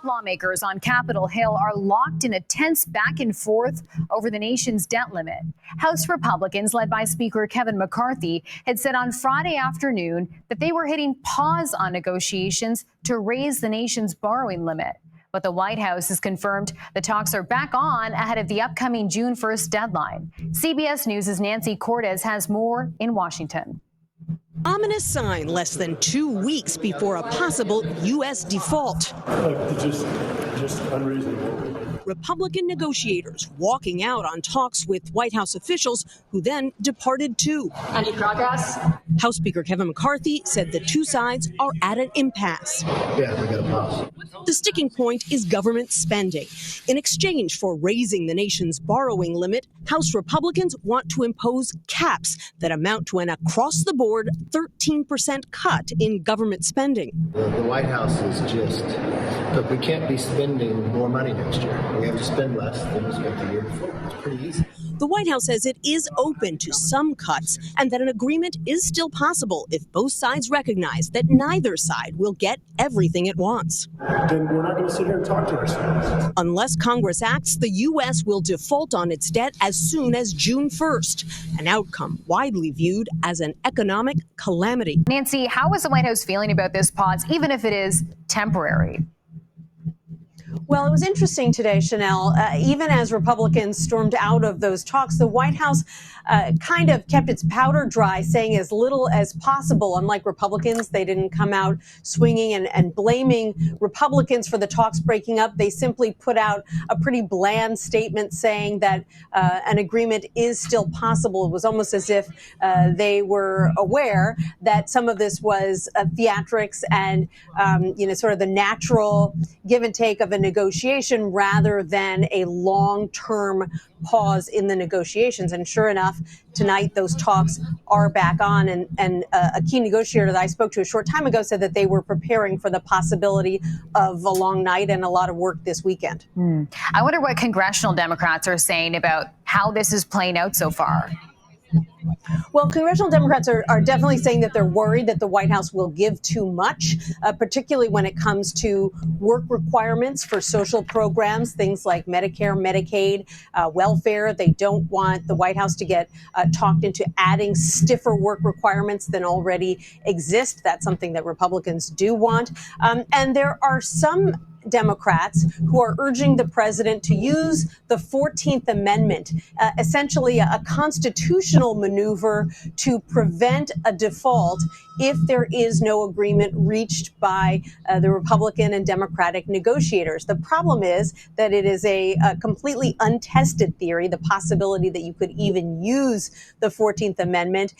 Top lawmakers on Capitol Hill are locked in a tense back and forth over the nation's debt limit. House Republicans, led by Speaker Kevin McCarthy, had said on Friday afternoon that they were hitting pause on negotiations to raise the nation's borrowing limit. But the White House has confirmed the talks are back on ahead of the upcoming June 1st deadline. CBS News' Nancy Cortez has more in Washington. Ominous sign less than 2 weeks before a possible U.S. default. Just unreasonable. Republican negotiators walking out on talks with White House officials who then departed too. Any progress? House Speaker Kevin McCarthy said the two sides are at an impasse. Yeah, we got a pause. The sticking point is government spending. In exchange for raising the nation's borrowing limit, House Republicans want to impose caps that amount to an across-the-board 13% cut in government spending. The White House is just, look, we can't be spending more money next year. We have to spend less than we spent the year before. It's pretty easy. The White House says it is open to some cuts and that an agreement is still possible if both sides recognize that neither side will get everything it wants. Then we're not going to sit here and talk to ourselves. Unless Congress acts, the U.S. will default on its debt as soon as June 1st, an outcome widely viewed as an economic calamity. Nancy, how is the White House feeling about this pause, even if it is temporary? Well, it was interesting today, Chanel. Even as Republicans stormed out of those talks, the White House kind of kept its powder dry, saying as little as possible. Unlike Republicans, they didn't come out swinging and blaming Republicans for the talks breaking up. They simply put out a pretty bland statement saying that an agreement is still possible. It was almost as if they were aware that some of this was theatrics and, sort of the natural give and take of a negotiation rather than a long-term pause in the negotiations. And sure enough, tonight those talks are back on. And a key negotiator that I spoke to a short time ago said that they were preparing for the possibility of a long night and a lot of work this weekend. I wonder what congressional Democrats are saying about how this is playing out so far. Well, congressional Democrats are definitely saying that they're worried that the White House will give too much, particularly when it comes to work requirements for social programs, things like Medicare, Medicaid, welfare. They don't want the White House to get talked into adding stiffer work requirements than already exist. That's something that Republicans do want. And there are some Democrats who are urging the president to use the 14th Amendment, essentially a constitutional maneuver to prevent a default if there is no agreement reached by the Republican and Democratic negotiators. The problem is that it is a completely untested theory, the possibility that you could even use the 14th Amendment.